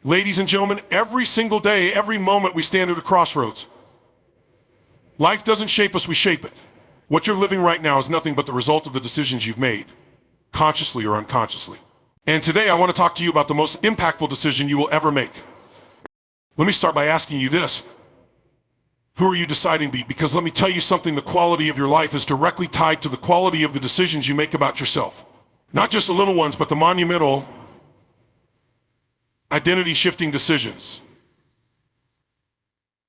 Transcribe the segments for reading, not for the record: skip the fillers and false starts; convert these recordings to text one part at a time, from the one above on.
Ladies and gentlemen, every single day, every moment we stand at a crossroads. Life doesn't shape us, we shape it. What you're living right now is nothing but the result of the decisions you've made, consciously or unconsciously. And today I want to talk to you about the most impactful decision you will ever make. Let me start by asking you this. Who are you deciding to be? Because let me tell you something, the quality of your life is directly tied to the quality of the decisions you make about yourself. Not just the little ones, but the monumental, identity-shifting decisions.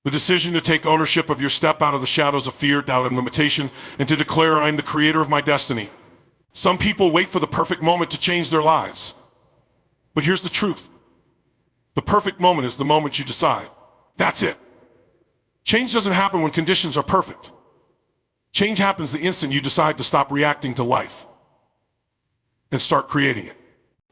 The decision to take ownership of your step out of the shadows of fear, doubt, and limitation, and to declare, I'm the creator of my destiny. Some people wait for the perfect moment to change their lives. But here's the truth. The perfect moment is the moment you decide. That's it. Change doesn't happen when conditions are perfect. Change happens the instant you decide to stop reacting to life and start creating it.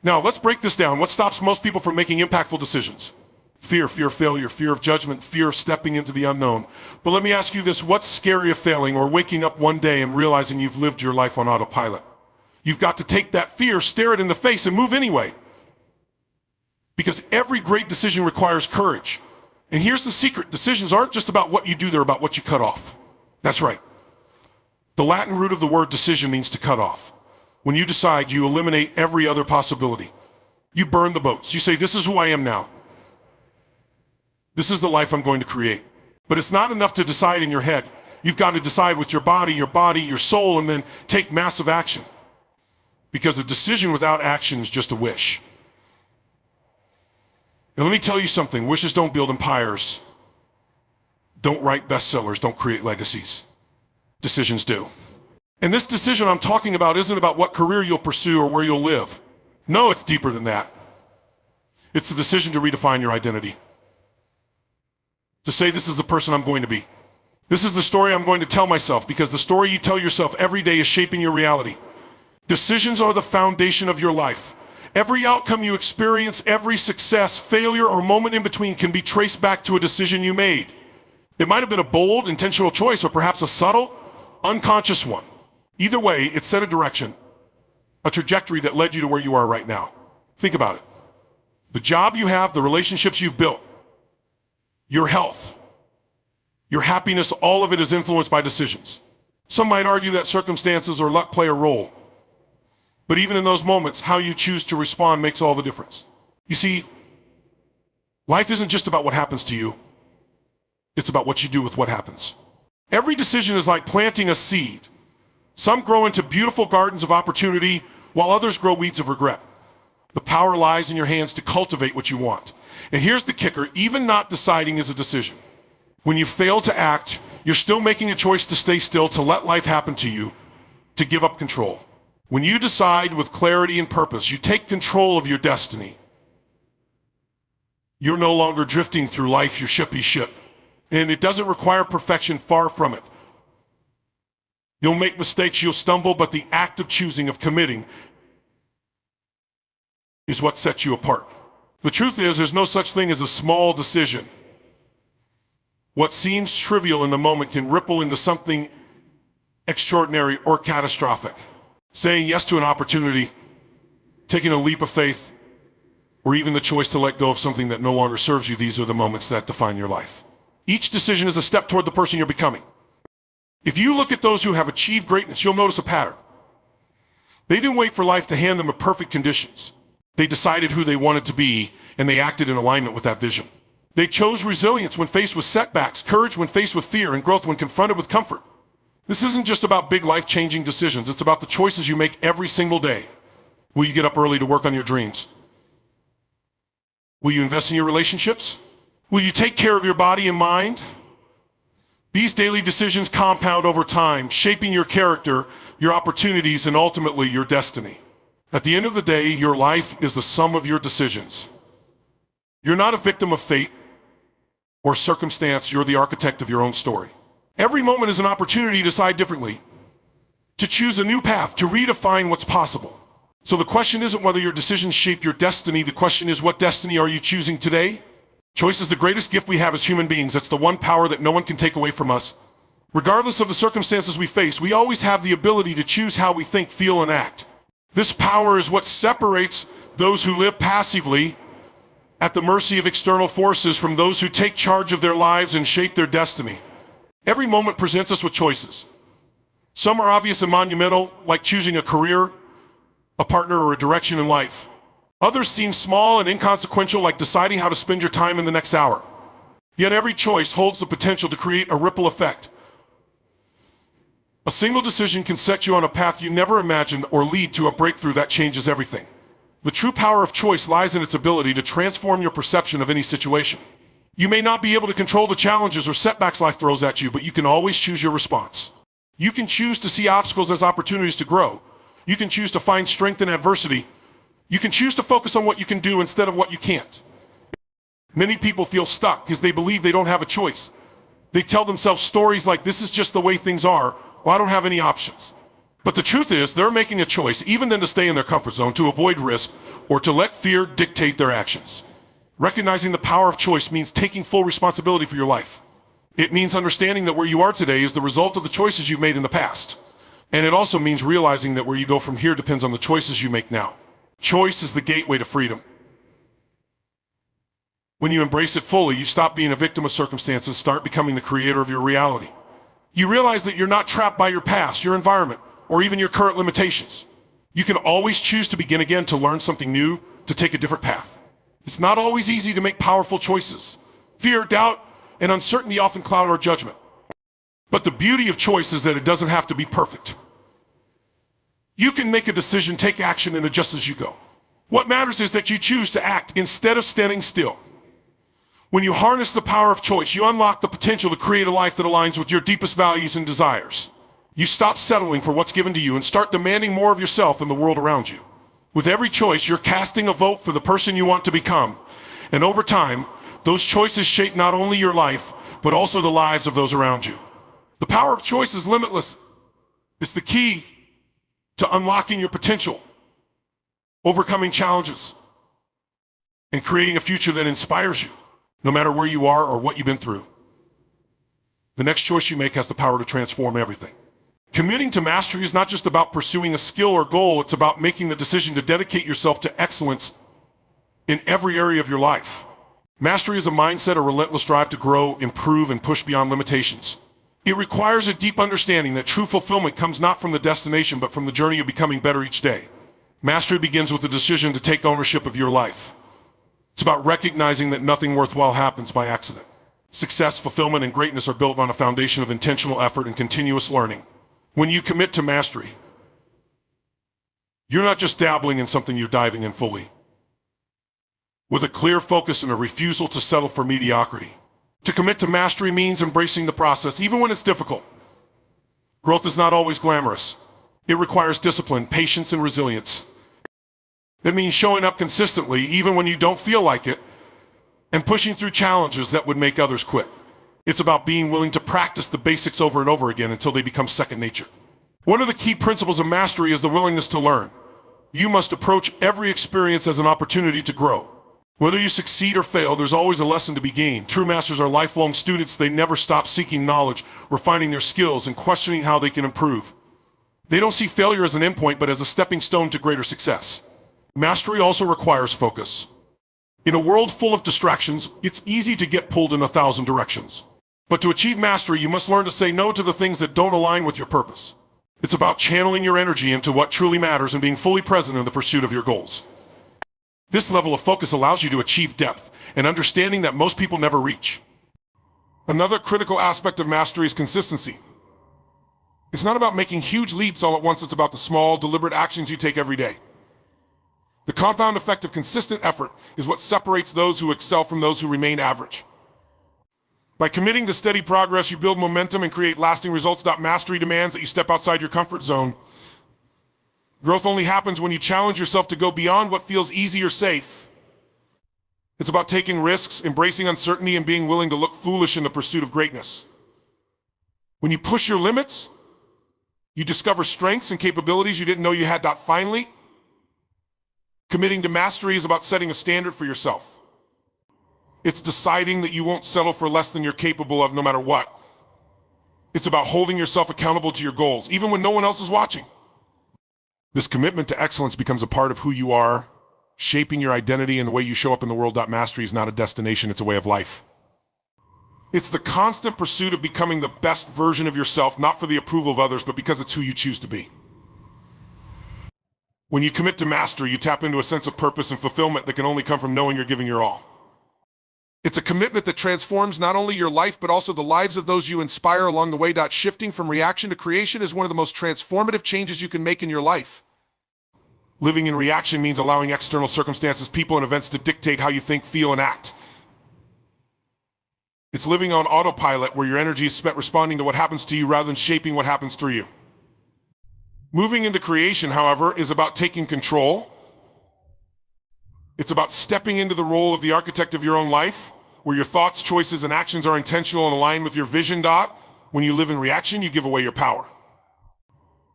Now, let's break this down. What stops most people from making impactful decisions? Fear of failure, fear of judgment, fear of stepping into the unknown. But let me ask you this, what's scary of failing or waking up one day and realizing you've lived your life on autopilot? You've got to take that fear, stare it in the face, and move anyway. Because every great decision requires courage. And here's the secret, decisions aren't just about what you do, they're about what you cut off. That's right. The Latin root of the word decision means to cut off. When you decide, you eliminate every other possibility. You burn the boats. You say, this is who I am now. This is the life I'm going to create. But it's not enough to decide in your head. You've got to decide with your body, your soul, and then take massive action. Because a decision without action is just a wish. And let me tell you something, wishes don't build empires. Don't write bestsellers, don't create legacies. Decisions do. And this decision I'm talking about isn't about what career you'll pursue or where you'll live. No, it's deeper than that. It's the decision to redefine your identity. To say this is the person I'm going to be. This is the story I'm going to tell myself, because the story you tell yourself every day is shaping your reality. Decisions are the foundation of your life. Every outcome you experience, every success, failure, or moment in between can be traced back to a decision you made. It might have been a bold, intentional choice, or perhaps a subtle, unconscious one. Either way, it set a direction, a trajectory that led you to where you are right now. Think about it. The job you have, the relationships you've built, your health, your happiness, all of it is influenced by decisions. Some might argue that circumstances or luck play a role. But even in those moments, how you choose to respond makes all the difference. You see, life isn't just about what happens to you. It's about what you do with what happens. Every decision is like planting a seed. Some grow into beautiful gardens of opportunity, while others grow weeds of regret. The power lies in your hands to cultivate what you want. And here's the kicker, even not deciding is a decision. When you fail to act, you're still making a choice to stay still, to let life happen to you, to give up control. When you decide with clarity and purpose, you take control of your destiny. You're no longer drifting through life, your shippy ship. And it doesn't require perfection, far from it. You'll make mistakes, you'll stumble, but the act of choosing, of committing, is what sets you apart. The truth is, there's no such thing as a small decision. What seems trivial in the moment can ripple into something extraordinary or catastrophic. Saying yes to an opportunity, taking a leap of faith, or even the choice to let go of something that no longer serves you, these are the moments that define your life. Each decision is a step toward the person you're becoming. If you look at those who have achieved greatness, you'll notice a pattern. They didn't wait for life to hand them perfect conditions. They decided who they wanted to be, and they acted in alignment with that vision. They chose resilience when faced with setbacks, courage when faced with fear, and growth when confronted with comfort. This isn't just about big life-changing decisions. It's about the choices you make every single day. Will you get up early to work on your dreams? Will you invest in your relationships? Will you take care of your body and mind? These daily decisions compound over time, shaping your character, your opportunities, and ultimately your destiny. At the end of the day, your life is the sum of your decisions. You're not a victim of fate or circumstance. You're the architect of your own story. Every moment is an opportunity to decide differently, to choose a new path, to redefine what's possible. So the question isn't whether your decisions shape your destiny. The question is, what destiny are you choosing today? Choice is the greatest gift we have as human beings. It's the one power that no one can take away from us. Regardless of the circumstances we face, we always have the ability to choose how we think, feel, and act. This power is what separates those who live passively at the mercy of external forces from those who take charge of their lives and shape their destiny. Every moment presents us with choices. Some are obvious and monumental, like choosing a career, a partner, or a direction in life. Others seem small and inconsequential, like deciding how to spend your time in the next hour. Yet every choice holds the potential to create a ripple effect. A single decision can set you on a path you never imagined or lead to a breakthrough that changes everything. The true power of choice lies in its ability to transform your perception of any situation. You may not be able to control the challenges or setbacks life throws at you, but you can always choose your response. You can choose to see obstacles as opportunities to grow. You can choose to find strength in adversity. You can choose to focus on what you can do instead of what you can't. Many people feel stuck because they believe they don't have a choice. They tell themselves stories like, this is just the way things are, or I don't have any options. But the truth is, they're making a choice, even then to stay in their comfort zone, to avoid risk, or to let fear dictate their actions. Recognizing the power of choice means taking full responsibility for your life. It means understanding that where you are today is the result of the choices you've made in the past. And it also means realizing that where you go from here depends on the choices you make now. Choice is the gateway to freedom. When you embrace it fully, you stop being a victim of circumstances, start becoming the creator of your reality. You realize that you're not trapped by your past, your environment, or even your current limitations. You can always choose to begin again, to learn something new, to take a different path. It's not always easy to make powerful choices. Fear, doubt, and uncertainty often cloud our judgment. But the beauty of choice is that it doesn't have to be perfect. You can make a decision, take action, and adjust as you go. What matters is that you choose to act instead of standing still. When you harness the power of choice, you unlock the potential to create a life that aligns with your deepest values and desires. You stop settling for what's given to you and start demanding more of yourself and the world around you. With every choice, you're casting a vote for the person you want to become. And over time, those choices shape not only your life, but also the lives of those around you. The power of choice is limitless. It's the key to unlocking your potential, overcoming challenges, and creating a future that inspires you, no matter where you are or what you've been through. The next choice you make has the power to transform everything. Committing to mastery is not just about pursuing a skill or goal, it's about making the decision to dedicate yourself to excellence in every area of your life. Mastery is a mindset, a relentless drive to grow, improve, and push beyond limitations. It requires a deep understanding that true fulfillment comes not from the destination, but from the journey of becoming better each day. Mastery begins with the decision to take ownership of your life. It's about recognizing that nothing worthwhile happens by accident. Success, fulfillment, and greatness are built on a foundation of intentional effort and continuous learning. When you commit to mastery, you're not just dabbling in something, you're diving in fully. With a clear focus and a refusal to settle for mediocrity. To commit to mastery means embracing the process, even when it's difficult. Growth is not always glamorous. It requires discipline, patience, and resilience. It means showing up consistently, even when you don't feel like it, and pushing through challenges that would make others quit. It's about being willing to practice the basics over and over again until they become second nature. One of the key principles of mastery is the willingness to learn. You must approach every experience as an opportunity to grow. Whether you succeed or fail, there's always a lesson to be gained. True masters are lifelong students. They never stop seeking knowledge, refining their skills, and questioning how they can improve. They don't see failure as an endpoint, but as a stepping stone to greater success. Mastery also requires focus. In a world full of distractions, it's easy to get pulled in 1,000 directions. But to achieve mastery, you must learn to say no to the things that don't align with your purpose. It's about channeling your energy into what truly matters and being fully present in the pursuit of your goals. This level of focus allows you to achieve depth and understanding that most people never reach. Another critical aspect of mastery is consistency. It's not about making huge leaps all at once, it's about the small, deliberate actions you take every day. The compound effect of consistent effort is what separates those who excel from those who remain average. By committing to steady progress, you build momentum and create lasting results. Mastery demands that you step outside your comfort zone. Growth only happens when you challenge yourself to go beyond what feels easy or safe. It's about taking risks, embracing uncertainty, and being willing to look foolish in the pursuit of greatness. When you push your limits, you discover strengths and capabilities you didn't know you had. Finally, committing to mastery is about setting a standard for yourself. It's deciding that you won't settle for less than you're capable of no matter what. It's about holding yourself accountable to your goals, even when no one else is watching. This commitment to excellence becomes a part of who you are, shaping your identity and the way you show up in the world. Mastery is not a destination, it's a way of life. It's the constant pursuit of becoming the best version of yourself, not for the approval of others, but because it's who you choose to be. When you commit to mastery, you tap into a sense of purpose and fulfillment that can only come from knowing you're giving your all. It's a commitment that transforms not only your life, but also the lives of those you inspire along the way. Shifting from reaction to creation is one of the most transformative changes you can make in your life. Living in reaction means allowing external circumstances, people, and events to dictate how you think, feel, and act. It's living on autopilot, where your energy is spent responding to what happens to you rather than shaping what happens through you. Moving into creation, however, is about taking control. It's about stepping into the role of the architect of your own life, where your thoughts, choices, and actions are intentional and aligned with your vision. When you live in reaction, you give away your power.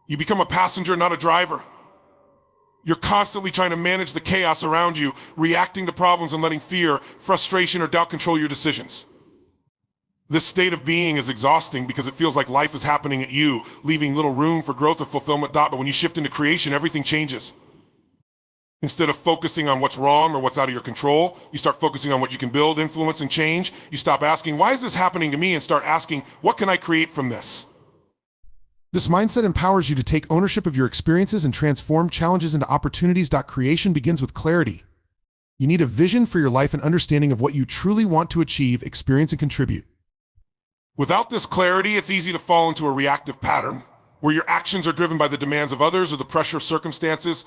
You become a passenger, not a driver. You're constantly trying to manage the chaos around you, reacting to problems and letting fear, frustration, or doubt control your decisions. This state of being is exhausting because it feels like life is happening at you, leaving little room for growth or fulfillment. But when you shift into creation, everything changes. Instead of focusing on what's wrong or what's out of your control, you start focusing on what you can build, influence, and change. You stop asking, why is this happening to me? And start asking, what can I create from this? This mindset empowers you to take ownership of your experiences and transform challenges into opportunities. Creation begins with clarity. You need a vision for your life and understanding of what you truly want to achieve, experience, and contribute. Without this clarity, it's easy to fall into a reactive pattern, where your actions are driven by the demands of others or the pressure of circumstances.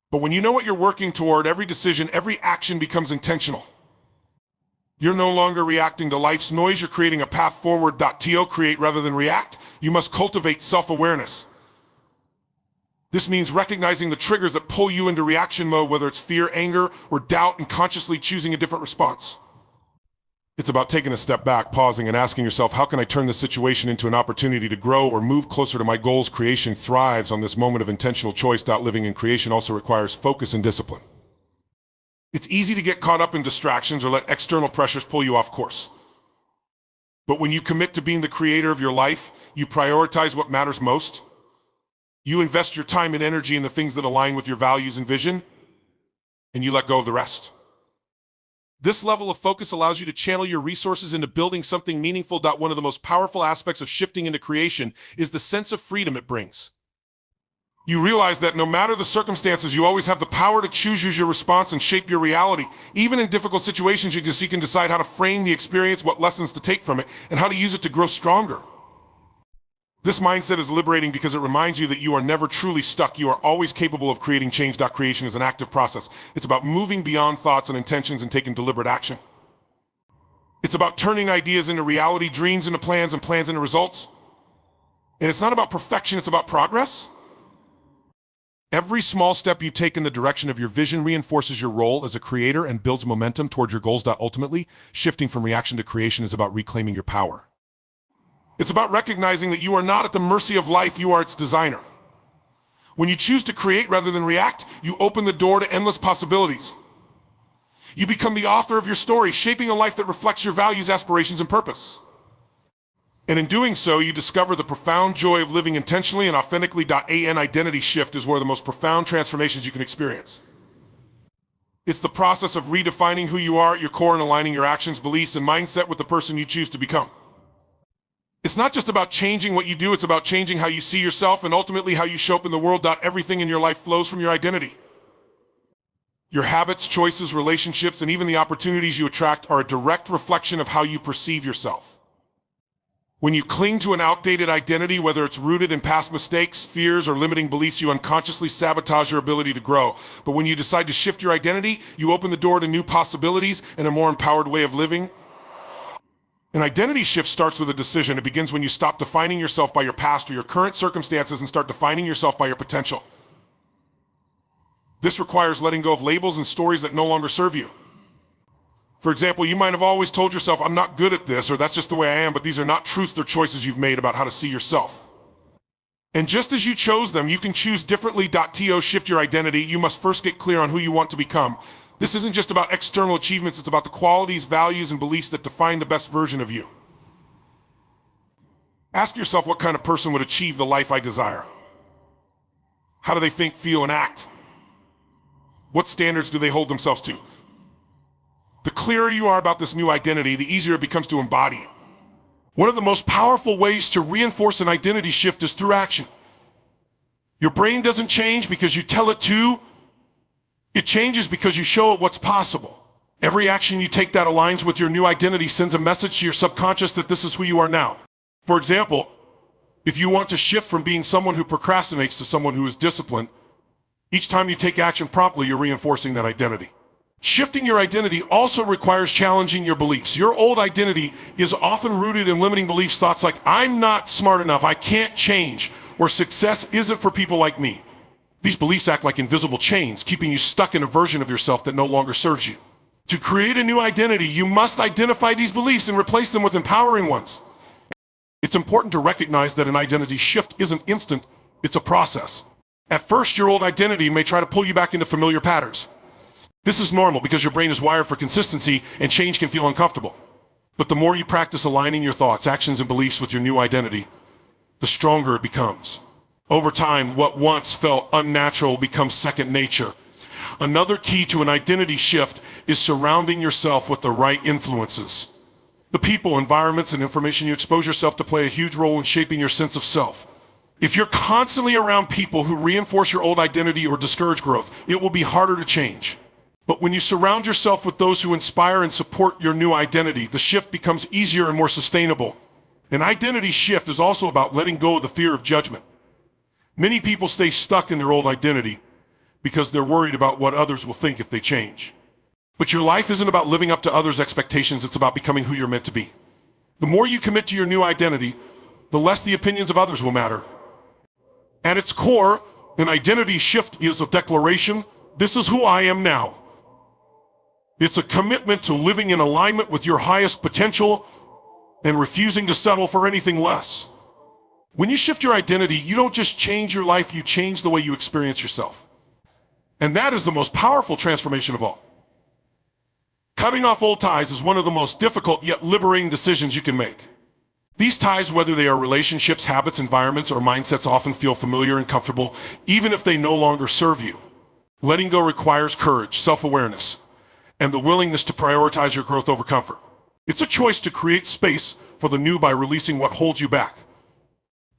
But when you know what you're working toward, every decision, every action becomes intentional. You're no longer reacting to life's noise, you're creating a path forward. Create rather than react. You must cultivate self-awareness. This means recognizing the triggers that pull you into reaction mode, whether it's fear, anger, or doubt, and consciously choosing a different response. It's about taking a step back, pausing, and asking yourself, how can I turn this situation into an opportunity to grow or move closer to my goals? Creation thrives on this moment of intentional choice. Living in creation also requires focus and discipline. It's easy to get caught up in distractions or let external pressures pull you off course. But when you commit to being the creator of your life, you prioritize what matters most. You invest your time and energy in the things that align with your values and vision, and you let go of the rest. This level of focus allows you to channel your resources into building something meaningful. One of the most powerful aspects of shifting into creation is the sense of freedom it brings. You realize that no matter the circumstances, you always have the power to choose your response and shape your reality. Even in difficult situations, you can decide how to frame the experience, what lessons to take from it, and how to use it to grow stronger. This mindset is liberating because it reminds you that you are never truly stuck. You are always capable of creating change. Creation is an active process. It's about moving beyond thoughts and intentions and taking deliberate action. It's about turning ideas into reality, dreams into plans, and plans into results. And it's not about perfection, it's about progress. Every small step you take in the direction of your vision reinforces your role as a creator and builds momentum toward your goals. Ultimately, shifting from reaction to creation is about reclaiming your power. It's about recognizing that you are not at the mercy of life, you are its designer. When you choose to create rather than react, you open the door to endless possibilities. You become the author of your story, shaping a life that reflects your values, aspirations, and purpose. And in doing so, you discover the profound joy of living intentionally and authentically. An identity shift is one of the most profound transformations you can experience. It's the process of redefining who you are at your core and aligning your actions, beliefs, and mindset with the person you choose to become. It's not just about changing what you do, it's about changing how you see yourself and ultimately how you show up in the world. Everything in your life flows from your identity. Your habits, choices, relationships, and even the opportunities you attract are a direct reflection of how you perceive yourself. When you cling to an outdated identity, whether it's rooted in past mistakes, fears, or limiting beliefs, you unconsciously sabotage your ability to grow. But when you decide to shift your identity, you open the door to new possibilities and a more empowered way of living. An identity shift starts with a decision. It begins when you stop defining yourself by your past or your current circumstances and start defining yourself by your potential. This requires letting go of labels and stories that no longer serve you. For example, you might have always told yourself, I'm not good at this, or that's just the way I am, but these are not truths, they're choices you've made about how to see yourself. And just as you chose them, you can choose differently. Shift your identity. You must first get clear on who you want to become. This isn't just about external achievements, it's about the qualities, values, and beliefs that define the best version of you. Ask yourself, what kind of person would achieve the life I desire? How do they think, feel, and act? What standards do they hold themselves to? The clearer you are about this new identity, the easier it becomes to embody it. One of the most powerful ways to reinforce an identity shift is through action. Your brain doesn't change because you tell it to. It changes because you show it what's possible. Every action you take that aligns with your new identity sends a message to your subconscious that this is who you are now. For example, if you want to shift from being someone who procrastinates to someone who is disciplined, each time you take action promptly, you're reinforcing that identity. Shifting your identity also requires challenging your beliefs. Your old identity is often rooted in limiting beliefs, thoughts like, I'm not smart enough, I can't change, or success isn't for people like me. These beliefs act like invisible chains, keeping you stuck in a version of yourself that no longer serves you. To create a new identity, you must identify these beliefs and replace them with empowering ones. It's important to recognize that an identity shift isn't instant, it's a process. At first, your old identity may try to pull you back into familiar patterns. This is normal because your brain is wired for consistency and change can feel uncomfortable. But the more you practice aligning your thoughts, actions, and beliefs with your new identity, the stronger it becomes. Over time, what once felt unnatural becomes second nature. Another key to an identity shift is surrounding yourself with the right influences. The people, environments, and information you expose yourself to play a huge role in shaping your sense of self. If you're constantly around people who reinforce your old identity or discourage growth, it will be harder to change. But when you surround yourself with those who inspire and support your new identity, the shift becomes easier and more sustainable. An identity shift is also about letting go of the fear of judgment. Many people stay stuck in their old identity because they're worried about what others will think if they change. But your life isn't about living up to others' expectations, it's about becoming who you're meant to be. The more you commit to your new identity, the less the opinions of others will matter. At its core, an identity shift is a declaration, this is who I am now. It's a commitment to living in alignment with your highest potential and refusing to settle for anything less. When you shift your identity, you don't just change your life, you change the way you experience yourself. And that is the most powerful transformation of all. Cutting off old ties is one of the most difficult yet liberating decisions you can make. These ties, whether they are relationships, habits, environments, or mindsets, often feel familiar and comfortable, even if they no longer serve you. Letting go requires courage, self-awareness, and the willingness to prioritize your growth over comfort. It's a choice to create space for the new by releasing what holds you back.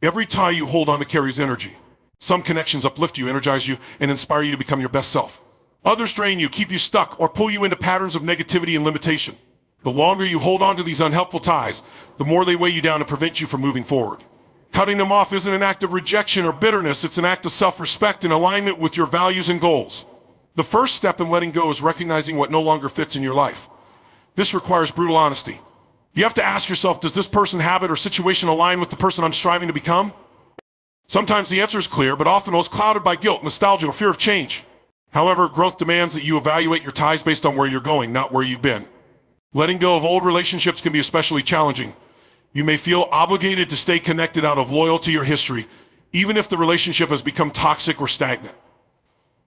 Every tie you hold on to carries energy. Some connections uplift you, energize you, and inspire you to become your best self. Others drain you, keep you stuck, or pull you into patterns of negativity and limitation. The longer you hold on to these unhelpful ties, the more they weigh you down and prevent you from moving forward. Cutting them off isn't an act of rejection or bitterness, it's an act of self-respect and alignment with your values and goals. The first step in letting go is recognizing what no longer fits in your life. This requires brutal honesty. You have to ask yourself, does this person, habit, or situation align with the person I'm striving to become? Sometimes the answer is clear, but often it's clouded by guilt, nostalgia, or fear of change. However, growth demands that you evaluate your ties based on where you're going, not where you've been. Letting go of old relationships can be especially challenging. You may feel obligated to stay connected out of loyalty or history, even if the relationship has become toxic or stagnant.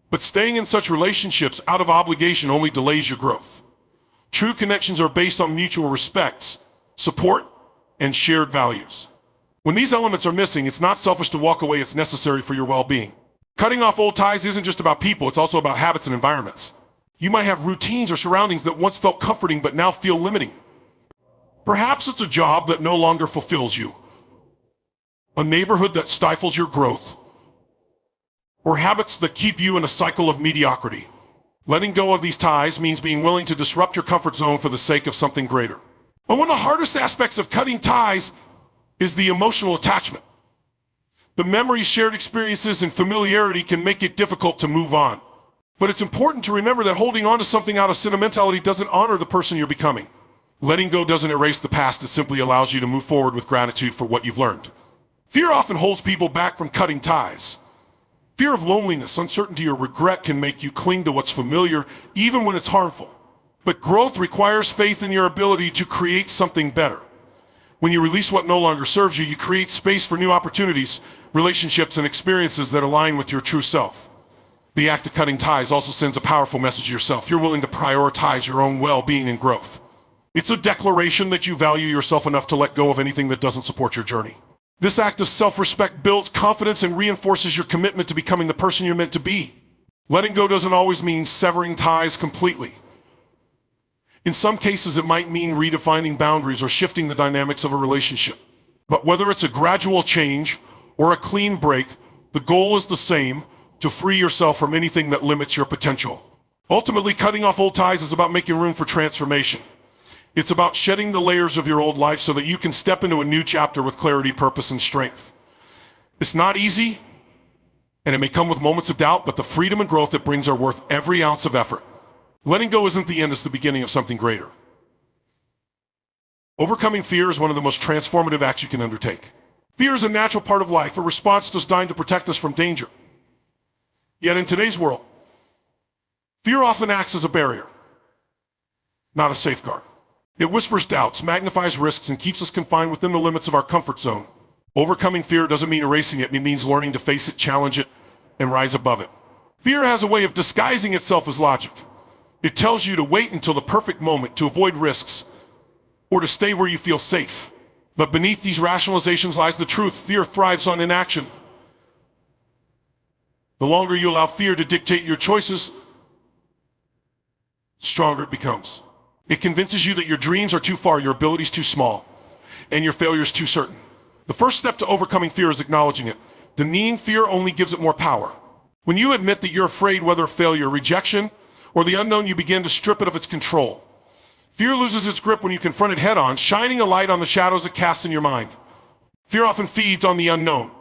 But staying in such relationships out of obligation only delays your growth. True connections are based on mutual respect, support, and shared values. When these elements are missing, it's not selfish to walk away, it's necessary for your well-being. Cutting off old ties isn't just about people, it's also about habits and environments. You might have routines or surroundings that once felt comforting but now feel limiting. Perhaps it's a job that no longer fulfills you, a neighborhood that stifles your growth, or habits that keep you in a cycle of mediocrity. Letting go of these ties means being willing to disrupt your comfort zone for the sake of something greater. And one of the hardest aspects of cutting ties is the emotional attachment. The memories, shared experiences, and familiarity can make it difficult to move on. But it's important to remember that holding on to something out of sentimentality doesn't honor the person you're becoming. Letting go doesn't erase the past, it simply allows you to move forward with gratitude for what you've learned. Fear often holds people back from cutting ties. Fear of loneliness, uncertainty, or regret can make you cling to what's familiar, even when it's harmful. But growth requires faith in your ability to create something better. When you release what no longer serves you, you create space for new opportunities, relationships, and experiences that align with your true self. The act of cutting ties also sends a powerful message to yourself. You're willing to prioritize your own well-being and growth. It's a declaration that you value yourself enough to let go of anything that doesn't support your journey. This act of self-respect builds confidence and reinforces your commitment to becoming the person you're meant to be. Letting go doesn't always mean severing ties completely. In some cases, it might mean redefining boundaries or shifting the dynamics of a relationship. But whether it's a gradual change or a clean break, the goal is the same: to free yourself from anything that limits your potential. Ultimately, cutting off old ties is about making room for transformation. It's about shedding the layers of your old life so that you can step into a new chapter with clarity, purpose, and strength. It's not easy, and it may come with moments of doubt, but the freedom and growth it brings are worth every ounce of effort. Letting go isn't the end, it's the beginning of something greater. Overcoming fear is one of the most transformative acts you can undertake. Fear is a natural part of life, a response designed to protect us from danger. Yet in today's world, fear often acts as a barrier, not a safeguard. It whispers doubts, magnifies risks, and keeps us confined within the limits of our comfort zone. Overcoming fear doesn't mean erasing it. It means learning to face it, challenge it, and rise above it. Fear has a way of disguising itself as logic. It tells you to wait until the perfect moment, to avoid risks, or to stay where you feel safe. But beneath these rationalizations lies the truth. Fear thrives on inaction. The longer you allow fear to dictate your choices, the stronger it becomes. It convinces you that your dreams are too far, your abilities too small, and your failures too certain. The first step to overcoming fear is acknowledging it. Denying fear only gives it more power. When you admit that you're afraid, whether of failure, rejection, or the unknown, you begin to strip it of its control. Fear loses its grip when you confront it head on, shining a light on the shadows it casts in your mind. Fear often feeds on the unknown.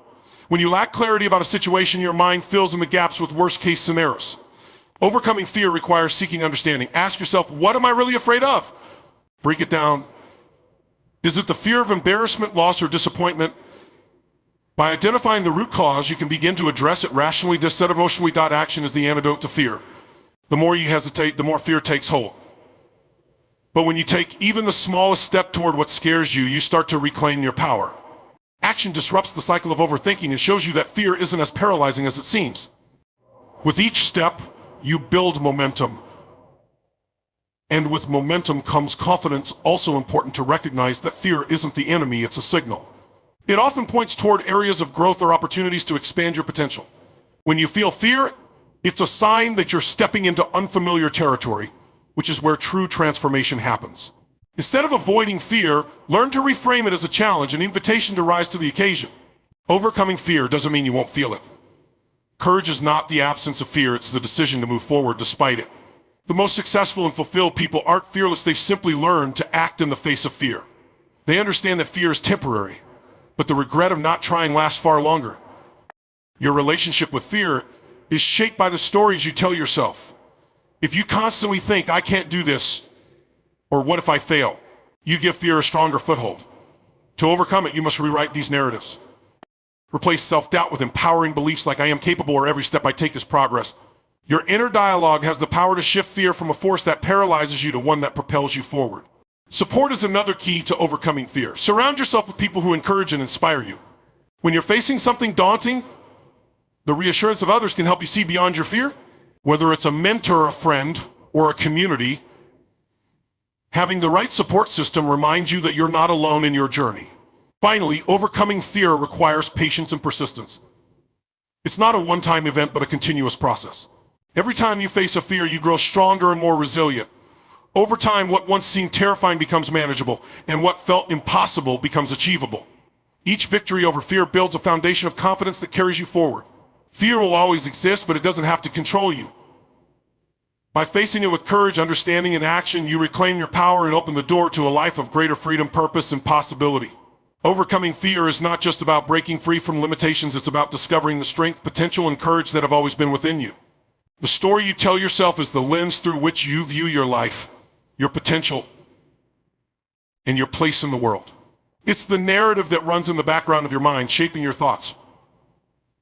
When you lack clarity about a situation, your mind fills in the gaps with worst-case scenarios. Overcoming fear requires seeking understanding. Ask yourself, what am I really afraid of? Break it down. Is it the fear of embarrassment, loss, or disappointment? By identifying the root cause, you can begin to address it rationally. Instead of emotionally. Action is the antidote to fear. The more you hesitate, the more fear takes hold. But when you take even the smallest step toward what scares you, you start to reclaim your power. Action disrupts the cycle of overthinking and shows you that fear isn't as paralyzing as it seems. With each step, you build momentum. And with momentum comes confidence. Also important to recognize that fear isn't the enemy, it's a signal. It often points toward areas of growth or opportunities to expand your potential. When you feel fear, it's a sign that you're stepping into unfamiliar territory, which is where true transformation happens. Instead of avoiding fear, learn to reframe it as a challenge, an invitation to rise to the occasion. Overcoming fear doesn't mean you won't feel it. Courage is not the absence of fear, it's the decision to move forward despite it. The most successful and fulfilled people aren't fearless, they've simply learned to act in the face of fear. They understand that fear is temporary, but the regret of not trying lasts far longer. Your relationship with fear is shaped by the stories you tell yourself. If you constantly think, I can't do this, or what if I fail, you give fear a stronger foothold. To overcome it, you must rewrite these narratives. Replace self-doubt with empowering beliefs like I am capable or every step I take is progress. Your inner dialogue has the power to shift fear from a force that paralyzes you to one that propels you forward. Support is another key to overcoming fear. Surround yourself with people who encourage and inspire you. When you're facing something daunting, the reassurance of others can help you see beyond your fear. Whether it's a mentor, a friend, or a community, having the right support system reminds you that you're not alone in your journey. Finally, overcoming fear requires patience and persistence. It's not a one-time event, but a continuous process. Every time you face a fear, you grow stronger and more resilient. Over time, what once seemed terrifying becomes manageable, and what felt impossible becomes achievable. Each victory over fear builds a foundation of confidence that carries you forward. Fear will always exist, but it doesn't have to control you. By facing it with courage, understanding, and action, you reclaim your power and open the door to a life of greater freedom, purpose, and possibility. Overcoming fear is not just about breaking free from limitations, it's about discovering the strength, potential, and courage that have always been within you. The story you tell yourself is the lens through which you view your life, your potential, and your place in the world. It's the narrative that runs in the background of your mind, shaping your thoughts,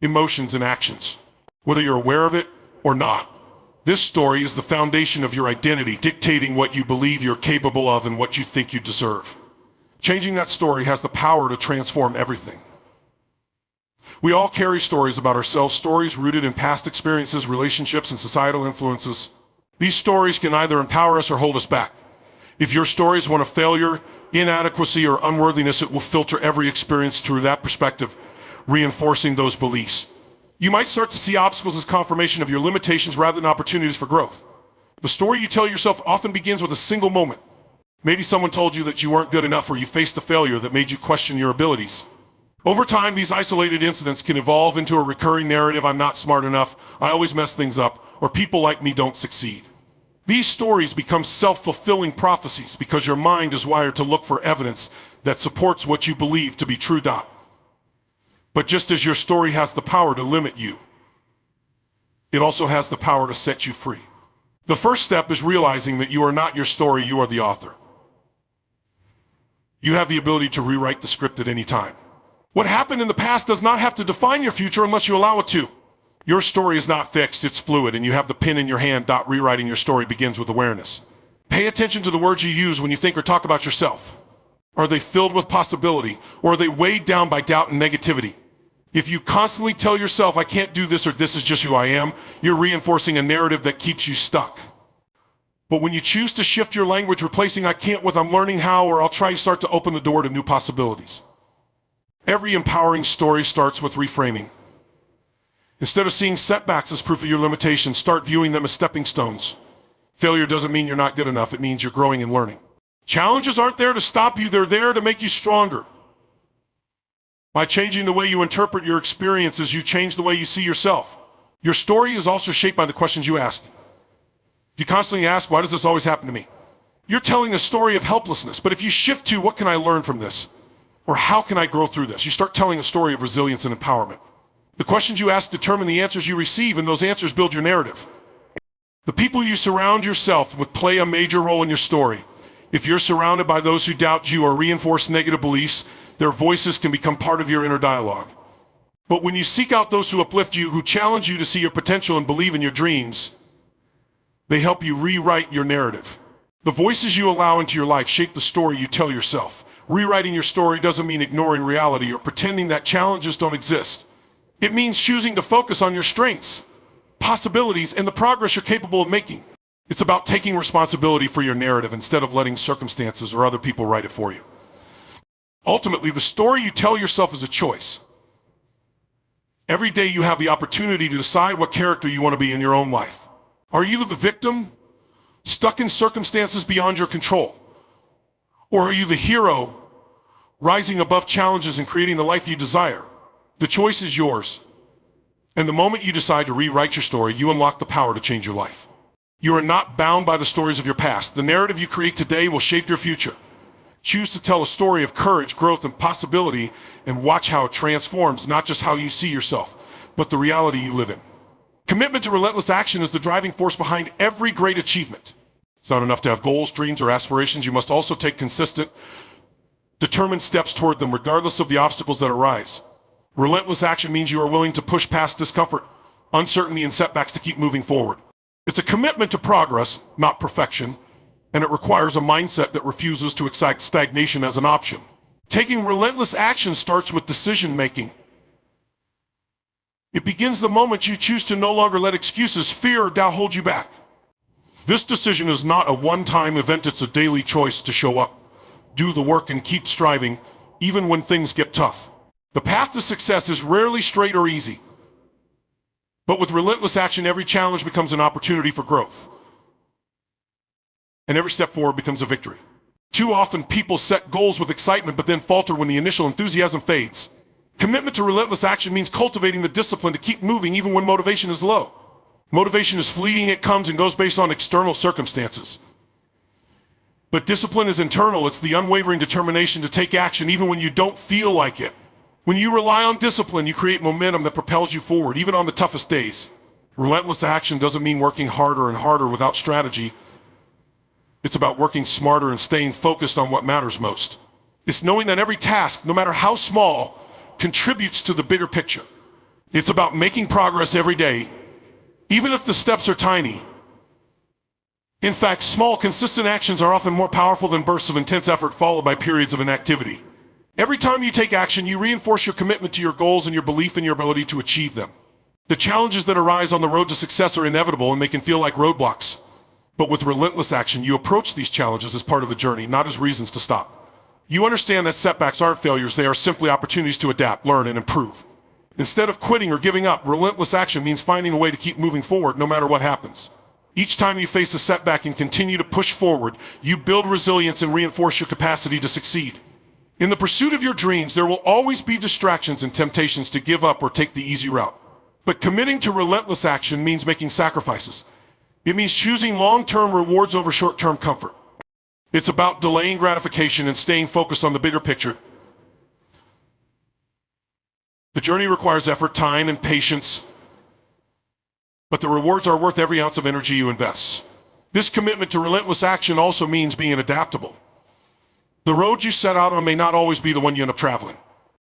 emotions, and actions. Whether you're aware of it or not, this story is the foundation of your identity, dictating what you believe you're capable of and what you think you deserve. Changing that story has the power to transform everything. We all carry stories about ourselves, stories rooted in past experiences, relationships, and societal influences. These stories can either empower us or hold us back. If your story is one of failure, inadequacy, or unworthiness, it will filter every experience through that perspective, reinforcing those beliefs. You might start to see obstacles as confirmation of your limitations rather than opportunities for growth. The story you tell yourself often begins with a single moment. Maybe someone told you that you weren't good enough, or you faced a failure that made you question your abilities. Over time, these isolated incidents can evolve into a recurring narrative: I'm not smart enough, I always mess things up, or people like me don't succeed. These stories become self-fulfilling prophecies because your mind is wired to look for evidence that supports what you believe to be true. But just as your story has the power to limit you, it also has the power to set you free. The first step is realizing that you are not your story, you are the author. You have the ability to rewrite the script at any time. What happened in the past does not have to define your future unless you allow it to. Your story is not fixed, it's fluid, and you have the pen in your hand. Rewriting your story begins with awareness. Pay attention to the words you use when you think or talk about yourself. Are they filled with possibility, or are they weighed down by doubt and negativity? If you constantly tell yourself, I can't do this, or this is just who I am, you're reinforcing a narrative that keeps you stuck. But when you choose to shift your language, replacing I can't with I'm learning how, or I'll try, you start to open the door to new possibilities. Every empowering story starts with reframing. Instead of seeing setbacks as proof of your limitations, start viewing them as stepping stones. Failure doesn't mean you're not good enough, it means you're growing and learning. Challenges aren't there to stop you, they're there to make you stronger. By changing the way you interpret your experiences, you change the way you see yourself. Your story is also shaped by the questions you ask. If you constantly ask, why does this always happen to me? You're telling a story of helplessness. But if you shift to, what can I learn from this? Or how can I grow through this? You start telling a story of resilience and empowerment. The questions you ask determine the answers you receive, and those answers build your narrative. The people you surround yourself with play a major role in your story. If you're surrounded by those who doubt you or reinforce negative beliefs, their voices can become part of your inner dialogue. But when you seek out those who uplift you, who challenge you to see your potential and believe in your dreams, they help you rewrite your narrative. The voices you allow into your life shape the story you tell yourself. Rewriting your story doesn't mean ignoring reality or pretending that challenges don't exist. It means choosing to focus on your strengths, possibilities, and the progress you're capable of making. It's about taking responsibility for your narrative instead of letting circumstances or other people write it for you. Ultimately, the story you tell yourself is a choice. Every day you have the opportunity to decide what character you want to be in your own life. Are you the victim, stuck in circumstances beyond your control? Or are you the hero, rising above challenges and creating the life you desire? The choice is yours. And the moment you decide to rewrite your story, you unlock the power to change your life. You are not bound by the stories of your past. The narrative you create today will shape your future. Choose to tell a story of courage, growth, and possibility, and watch how it transforms not just how you see yourself, but the reality you live in. Commitment to relentless action is the driving force behind every great achievement. It's not enough to have goals, dreams, or aspirations. You must also take consistent, determined steps toward them, regardless of the obstacles that arise. Relentless action means you are willing to push past discomfort, uncertainty, and setbacks to keep moving forward. It's a commitment to progress, not perfection, and it requires a mindset that refuses to accept stagnation as an option. Taking relentless action starts with decision-making. It begins the moment you choose to no longer let excuses, fear, or doubt hold you back. This decision is not a one-time event, it's a daily choice to show up, do the work, and keep striving, even when things get tough. The path to success is rarely straight or easy. But with relentless action, every challenge becomes an opportunity for growth. And every step forward becomes a victory. Too often, people set goals with excitement but then falter when the initial enthusiasm fades. Commitment to relentless action means cultivating the discipline to keep moving even when motivation is low. Motivation is fleeting, it comes and goes based on external circumstances. But discipline is internal, it's the unwavering determination to take action even when you don't feel like it. When you rely on discipline, you create momentum that propels you forward, even on the toughest days. Relentless action doesn't mean working harder and harder without strategy. It's about working smarter and staying focused on what matters most. It's knowing that every task, no matter how small, contributes to the bigger picture. It's about making progress every day, even if the steps are tiny. In fact, small, consistent actions are often more powerful than bursts of intense effort followed by periods of inactivity. Every time you take action, you reinforce your commitment to your goals and your belief in your ability to achieve them. The challenges that arise on the road to success are inevitable and they can feel like roadblocks. But with relentless action, you approach these challenges as part of the journey, not as reasons to stop. You understand that setbacks aren't failures, they are simply opportunities to adapt, learn, and improve. Instead of quitting or giving up, relentless action means finding a way to keep moving forward no matter what happens. Each time you face a setback and continue to push forward, you build resilience and reinforce your capacity to succeed. In the pursuit of your dreams, there will always be distractions and temptations to give up or take the easy route. But committing to relentless action means making sacrifices. It means choosing long-term rewards over short-term comfort. It's about delaying gratification and staying focused on the bigger picture. The journey requires effort, time, and patience, but the rewards are worth every ounce of energy you invest. This commitment to relentless action also means being adaptable. The road you set out on may not always be the one you end up traveling.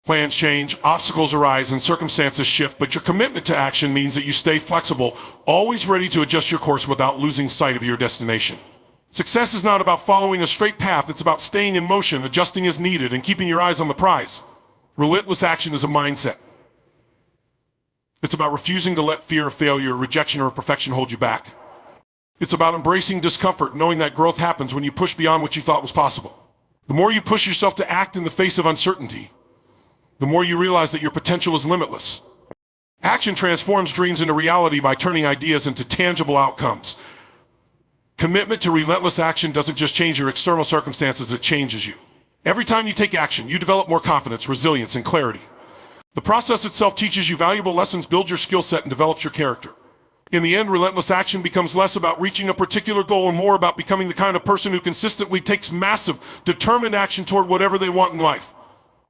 Plans change, obstacles arise, and circumstances shift, but your commitment to action means that you stay flexible, always ready to adjust your course without losing sight of your destination. Success is not about following a straight path, it's about staying in motion, adjusting as needed, and keeping your eyes on the prize. Relentless action is a mindset. It's about refusing to let fear of failure, rejection, or imperfection hold you back. It's about embracing discomfort, knowing that growth happens when you push beyond what you thought was possible. The more you push yourself to act in the face of uncertainty, the more you realize that your potential is limitless. Action transforms dreams into reality by turning ideas into tangible outcomes. Commitment to relentless action doesn't just change your external circumstances, it changes you. Every time you take action, you develop more confidence, resilience, and clarity. The process itself teaches you valuable lessons, builds your skill set, and develops your character. In the end, relentless action becomes less about reaching a particular goal and more about becoming the kind of person who consistently takes massive, determined action toward whatever they want in life.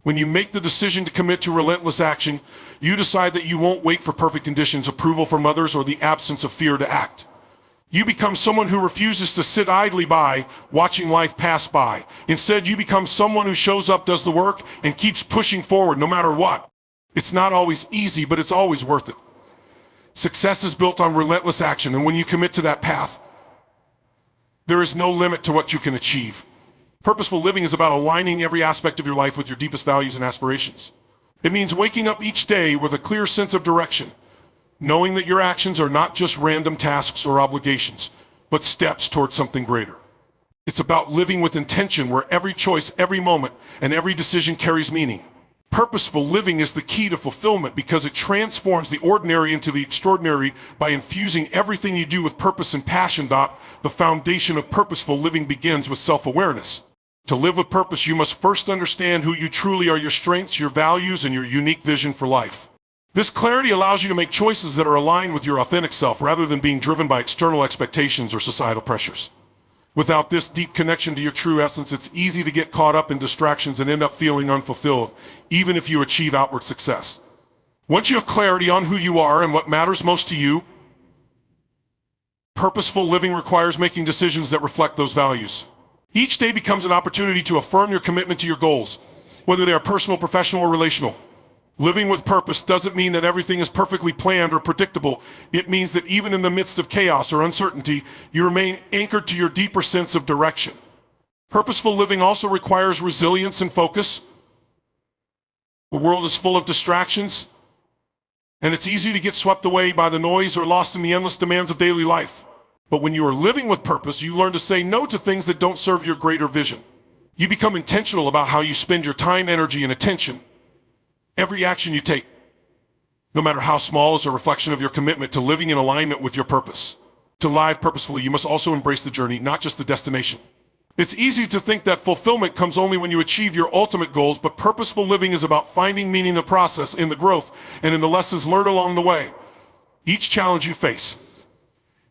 When you make the decision to commit to relentless action, you decide that you won't wait for perfect conditions, approval from others, or the absence of fear to act. You become someone who refuses to sit idly by, watching life pass by. Instead, you become someone who shows up, does the work, and keeps pushing forward no matter what. It's not always easy, but it's always worth it. Success is built on relentless action, and when you commit to that path, there is no limit to what you can achieve. Purposeful living is about aligning every aspect of your life with your deepest values and aspirations. It means waking up each day with a clear sense of direction, knowing that your actions are not just random tasks or obligations, but steps towards something greater. It's about living with intention, where every choice, every moment, and every decision carries meaning. Purposeful living is the key to fulfillment because it transforms the ordinary into the extraordinary by infusing everything you do with purpose and passion. The foundation of purposeful living begins with self-awareness. To live with purpose, you must first understand who you truly are, your strengths, your values, and your unique vision for life. This clarity allows you to make choices that are aligned with your authentic self rather than being driven by external expectations or societal pressures. Without this deep connection to your true essence, it's easy to get caught up in distractions and end up feeling unfulfilled, even if you achieve outward success. Once you have clarity on who you are and what matters most to you, purposeful living requires making decisions that reflect those values. Each day becomes an opportunity to affirm your commitment to your goals, whether they are personal, professional, or relational. Living with purpose doesn't mean that everything is perfectly planned or predictable. It means that even in the midst of chaos or uncertainty, you remain anchored to your deeper sense of direction. Purposeful living also requires resilience and focus. The world is full of distractions, and it's easy to get swept away by the noise or lost in the endless demands of daily life. But when you are living with purpose, you learn to say no to things that don't serve your greater vision. You become intentional about how you spend your time, energy, and attention. Every action you take, no matter how small, is a reflection of your commitment to living in alignment with your purpose. To live purposefully, you must also embrace the journey, not just the destination. It's easy to think that fulfillment comes only when you achieve your ultimate goals, but purposeful living is about finding meaning in the process, in the growth, and in the lessons learned along the way. Each challenge you face,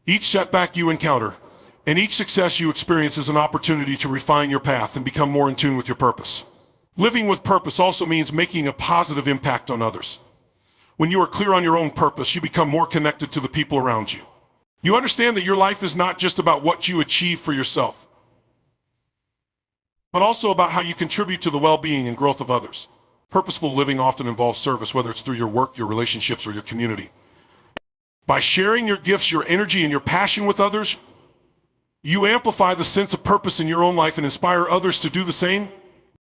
each setback you encounter, and each success you experience is an opportunity to refine your path and become more in tune with your purpose. Living with purpose also means making a positive impact on others. When you are clear on your own purpose, you become more connected to the people around you. You understand that your life is not just about what you achieve for yourself, but also about how you contribute to the well-being and growth of others. Purposeful living often involves service, whether it's through your work, your relationships, or your community. By sharing your gifts, your energy, and your passion with others, you amplify the sense of purpose in your own life and inspire others to do the same.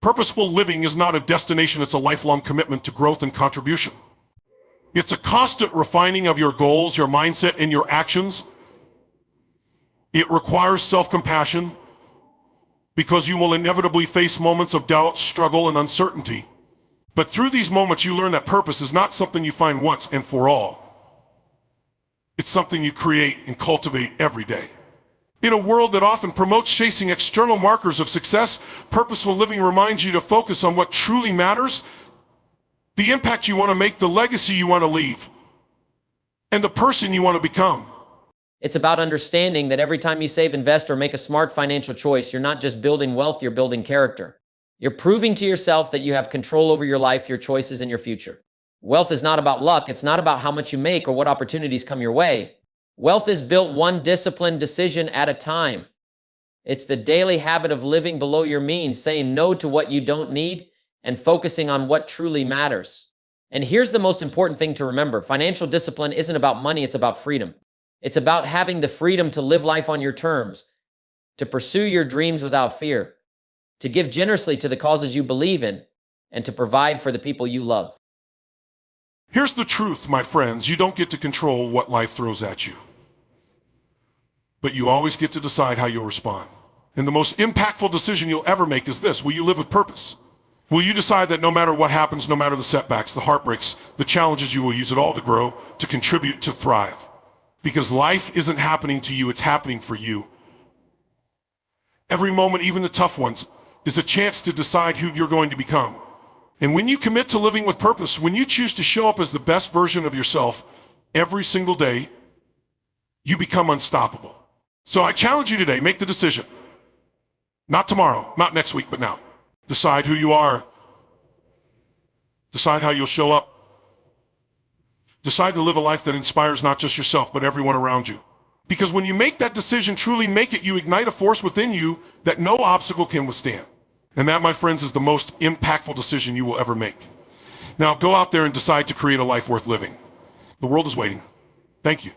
Purposeful living is not a destination, it's a lifelong commitment to growth and contribution. It's a constant refining of your goals, your mindset, and your actions. It requires self-compassion because you will inevitably face moments of doubt, struggle, and uncertainty. But through these moments, you learn that purpose is not something you find once and for all. It's something you create and cultivate every day. In a world that often promotes chasing external markers of success, purposeful living reminds you to focus on what truly matters, the impact you want to make, the legacy you want to leave, and the person you want to become. It's about understanding that every time you save, invest, or make a smart financial choice, you're not just building wealth, you're building character. You're proving to yourself that you have control over your life, your choices, and your future. Wealth is not about luck. It's not about how much you make or what opportunities come your way. Wealth is built one disciplined decision at a time. It's the daily habit of living below your means, saying no to what you don't need, and focusing on what truly matters. And here's the most important thing to remember. Financial discipline isn't about money, it's about freedom. It's about having the freedom to live life on your terms, to pursue your dreams without fear, to give generously to the causes you believe in, and to provide for the people you love. Here's the truth, my friends. You don't get to control what life throws at you, but you always get to decide how you'll respond. And the most impactful decision you'll ever make is this: will you live with purpose? Will you decide that no matter what happens, no matter the setbacks, the heartbreaks, the challenges, you will use it all to grow, to contribute, to thrive? Because life isn't happening to you, it's happening for you. Every moment, even the tough ones, is a chance to decide who you're going to become. And when you commit to living with purpose, when you choose to show up as the best version of yourself every single day, you become unstoppable. So I challenge you today, make the decision. Not tomorrow, not next week, but now. Decide who you are. Decide how you'll show up. Decide to live a life that inspires not just yourself, but everyone around you. Because when you make that decision, truly make it, you ignite a force within you that no obstacle can withstand. And that, my friends, is the most impactful decision you will ever make. Now go out there and decide to create a life worth living. The world is waiting. Thank you.